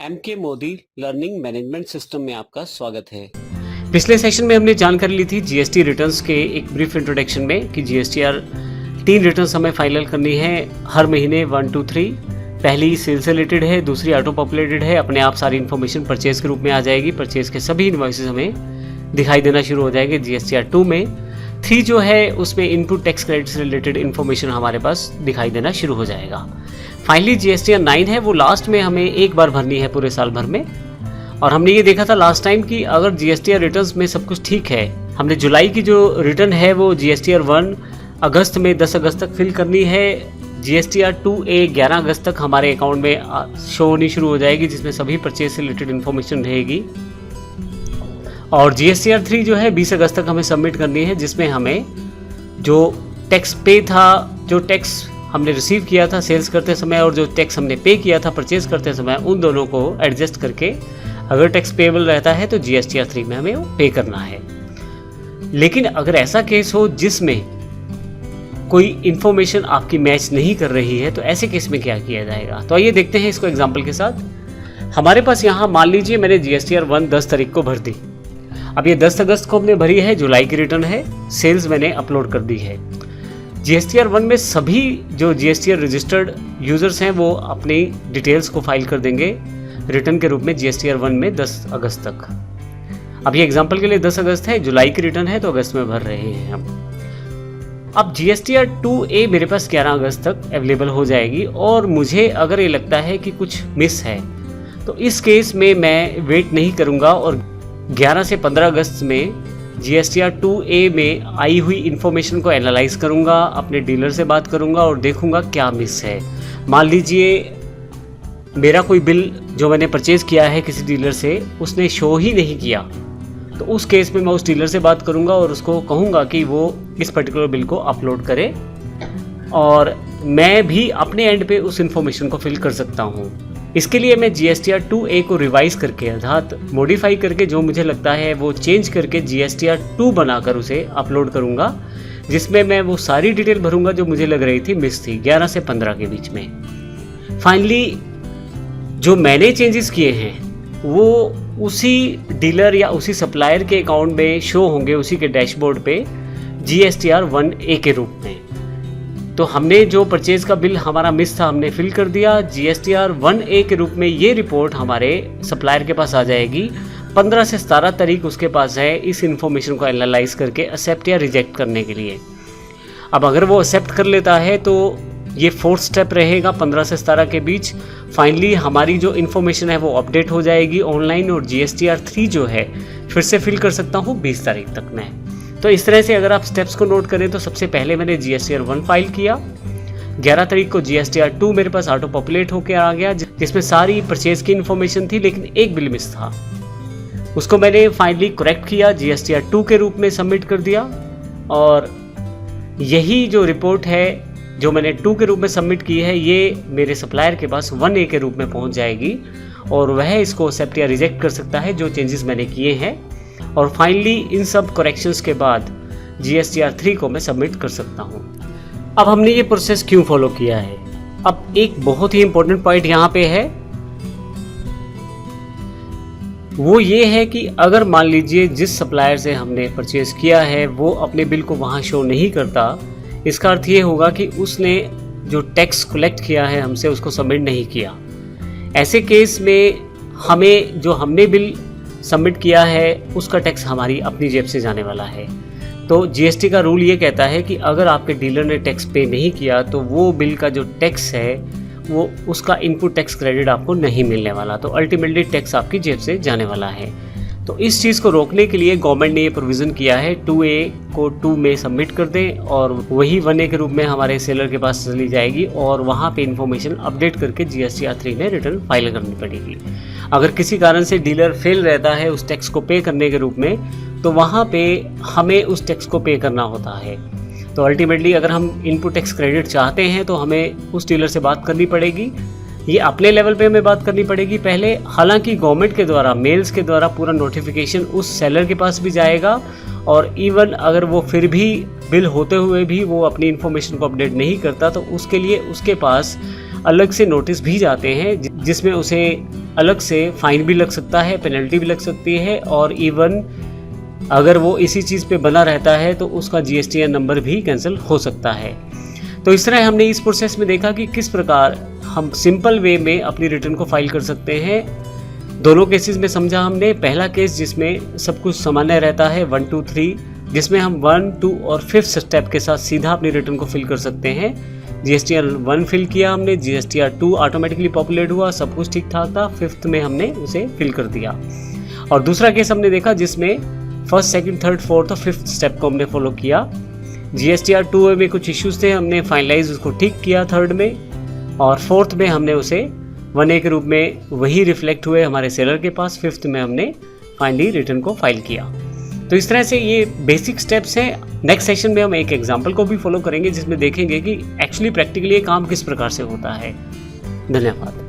MK Modi learning management system में आपका स्वागत है। पिछले सेशन में हमने जानकारी ली थी जीएसटी रिटर्न्स के एक ब्रीफ इंट्रोडक्शन में कि जीएसटीआर 3 रिटर्न्स हमें फाइनल करनी है हर महीने 1, 2, 3। पहली सेल्स से रिलेटेड है, दूसरी ऑटो पॉपुलेटेड है। अपने आप सारी इन्फॉर्मेशन परचेज के रूप में आ जाएगी। परचेज के सभी इनवॉइसेस हमें दिखाई देना शुरू हो जाएंगे जीएसटीआर 2 में। 3 जो है उसमें इनपुट टैक्स क्रेडिट से रिलेटेड इन्फॉर्मेशन हमारे पास दिखाई देना शुरू हो जाएगा। फाइनली जीएसटीआर 9 है, वो लास्ट में हमें एक बार भरनी है पूरे साल भर में। और हमने ये देखा था लास्ट टाइम कि अगर जीएसटीआर रिटर्न्स में सब कुछ ठीक है, हमने जुलाई की जो रिटर्न है वो जीएसटीआर 1 अगस्त में 10 अगस्त तक फिल करनी है। जीएसटीआर 2A 11 अगस्त तक हमारे अकाउंट में शो होनी शुरू हो जाएगी, जिसमें सभी परचेज से रिलेटेड इन्फॉर्मेशन रहेगी। और जीएसटीआर 3 जो है 20 अगस्त तक हमें सबमिट करनी है, जिसमें हमें जो टैक्स पे था, जो टैक्स हमने रिसीव किया था सेल्स करते समय और जो टैक्स हमने पे किया था परचेज करते समय, उन दोनों को एडजस्ट करके अगर टैक्स पेएबल रहता है तो जीएसटीआर 3 में हमें वो पे करना है। लेकिन अगर ऐसा केस हो जिसमें कोई इन्फॉर्मेशन आपकी मैच नहीं कर रही है, तो ऐसे केस में क्या किया जाएगा, तो आइए देखते हैं इसको एग्जाम्पल के साथ। हमारे पास यहाँ मान लीजिए मैंने जीएसटीआर 1 10 तारीख को भर दी। अब ये 10 अगस्त को हमने भरी है, जुलाई की रिटर्न है, सेल्स मैंने अपलोड कर दी है। जीएसटीआर 1 में सभी जो जीएसटीआर रजिस्टर्ड यूजर्स हैं वो अपनी डिटेल्स को फाइल कर देंगे रिटर्न के रूप में जीएसटीआर 1 में 10 अगस्त तक। अब ये एग्जांपल के लिए 10 अगस्त है, जुलाई की रिटर्न है तो अगस्त में भर रहे हैं हम। अब जीएसटीआर 2A मेरे पास 11 अगस्त तक अवेलेबल हो जाएगी और मुझे अगर ये लगता है कि कुछ मिस है तो इस केस में मैं वेट नहीं करूँगा और 11 से 15 अगस्त में जीएसटीआर 2A में आई हुई इन्फॉर्मेशन को एनालाइज करूंगा, अपने डीलर से बात करूंगा और देखूंगा क्या मिस है। मान लीजिए मेरा कोई बिल जो मैंने परचेज किया है किसी डीलर से, उसने शो ही नहीं किया, तो उस केस में मैं उस डीलर से बात करूंगा और उसको कहूंगा कि वो इस पर्टिकुलर बिल को अपलोड करे और मैं भी अपने एंड पे उस इन्फॉर्मेशन को फिल कर सकता हूँ। इसके लिए मैं जीएसटीआर 2A को रिवाइज करके अर्थात मॉडिफाई करके जो मुझे लगता है वो चेंज करके जीएसटीआर 2 बनाकर उसे अपलोड करूंगा, जिसमें मैं वो सारी डिटेल भरूंगा जो मुझे लग रही थी मिस थी 11 से 15 के बीच में। फाइनली जो मैंने चेंजेस किए हैं वो उसी डीलर या उसी सप्लायर के अकाउंट में शो होंगे, उसी के डैशबोर्ड पे जीएसटीआर 1A के रूप में। तो हमने जो परचेज का बिल हमारा मिस था हमने फिल कर दिया, जीएसटीआर 1A के रूप में ये रिपोर्ट हमारे सप्लायर के पास आ जाएगी। 15 से 17 तारीख उसके पास है इस इन्फॉर्मेशन को एनालाइज करके एक्सेप्ट या रिजेक्ट करने के लिए। अब अगर वो एक्सेप्ट कर लेता है तो ये 4th स्टेप रहेगा 15 से 17 के बीच। फाइनली हमारी जो इन्फॉर्मेशन है वो अपडेट हो जाएगी ऑनलाइन और जीएसटीआर 3 जो है फिर से फिल कर सकता हूँ 20 तारीख तक मैं। तो इस तरह से अगर आप स्टेप्स को नोट करें तो सबसे पहले मैंने जीएसटीआर 1 फाइल किया। 11 तारीख को जीएसटीआर 2 मेरे पास ऑटो पॉपुलेट होकर आ गया, जिसमें सारी परचेज की इन्फॉर्मेशन थी, लेकिन एक बिल मिस था। उसको मैंने फाइनली करेक्ट किया, जीएसटीआर 2 के रूप में सबमिट कर दिया और यही जो रिपोर्ट है जो मैंने 2 के रूप में सबमिट की है ये मेरे सप्लायर के पास 1A के रूप में पहुंच जाएगी और वह इसको एक्सेप्ट या रिजेक्ट कर सकता है जो चेंजेस मैंने किए हैं। और फाइनली इन सब करेक्शंस के बाद जीएसटीआर 3 को मैं सबमिट कर सकता हूं। अब हमने ये प्रोसेस क्यों फॉलो किया है? अब एक बहुत ही इंपॉर्टेंट पॉइंट यहाँ पे है, वो ये है कि अगर मान लीजिए जिस सप्लायर से हमने परचेज किया है वो अपने बिल को वहाँ शो नहीं करता, इसका अर्थ ये होगा कि उसने जो टैक्स कलेक्ट किया है हमसे उसको सबमिट नहीं किया। ऐसे केस में हमें जो हमने बिल सबमिट किया है उसका टैक्स हमारी अपनी जेब से जाने वाला है। तो जीएसटी का रूल ये कहता है कि अगर आपके डीलर ने टैक्स पे नहीं किया तो वो बिल का जो टैक्स है वो उसका इनपुट टैक्स क्रेडिट आपको नहीं मिलने वाला, तो अल्टीमेटली टैक्स आपकी जेब से जाने वाला है। तो इस चीज़ को रोकने के लिए गवर्नमेंट ने ये प्रोविज़न किया है 2A को 2 में सबमिट कर दें और वही 1A के रूप में हमारे सेलर के पास चली जाएगी और वहाँ पे इन्फॉर्मेशन अपडेट करके जीएसटीआर 3 में रिटर्न फाइल करनी पड़ेगी। अगर किसी कारण से डीलर फेल रहता है उस टैक्स को पे करने के रूप में, तो वहाँ पे हमें उस टैक्स को पे करना होता है। तो अल्टीमेटली अगर हम इनपुट टैक्स क्रेडिट चाहते हैं तो हमें उस डीलर से बात करनी पड़ेगी। ये अपने लेवल पे हमें बात करनी पड़ेगी पहले। हालांकि गवर्नमेंट के द्वारा मेल्स के द्वारा पूरा नोटिफिकेशन उस सेलर के पास भी जाएगा और इवन अगर वो फिर भी बिल होते हुए भी वो अपनी इन्फॉर्मेशन को अपडेट नहीं करता तो उसके लिए उसके पास अलग से नोटिस भी जाते हैं जिसमें उसे अलग से फाइन भी लग सकता है, पेनल्टी भी लग सकती है, और इवन अगर वो इसी चीज़ पे बना रहता है तो उसका GSTN नंबर भी कैंसिल हो सकता है। तो इस तरह हमने इस प्रोसेस में देखा कि किस प्रकार हम सिंपल वे में अपनी रिटर्न को फाइल कर सकते हैं। दोनों केसेस में समझा हमने। पहला केस जिसमें सब कुछ सामान्य रहता है 1, 2, 3, जिसमें हम 1, 2 और 5th स्टेप के साथ सीधा अपनी रिटर्न को फिल कर सकते हैं। GSTR 1 फिल किया हमने, GSTR 2 ऑटोमेटिकली पॉपुलेट हुआ, सब कुछ ठीक ठाक था, 5th में हमने उसे फिल कर दिया। और दूसरा केस हमने देखा जिसमें 1st, 2nd, 3rd, 4th और 5th स्टेप को हमने फॉलो किया। GSTR 2 में कुछ इश्यूज थे, हमने फाइनलाइज उसको ठीक किया 3rd में, और 4th में हमने उसे 1A के रूप में वही रिफ्लेक्ट हुए हमारे सेलर के पास। 5th में हमने फाइनली रिटर्न को फाइल किया। तो इस तरह से ये बेसिक स्टेप्स हैं। नेक्स्ट सेशन में हम एक एग्जांपल को भी फॉलो करेंगे जिसमें देखेंगे कि एक्चुअली प्रैक्टिकली ये काम किस प्रकार से होता है। धन्यवाद।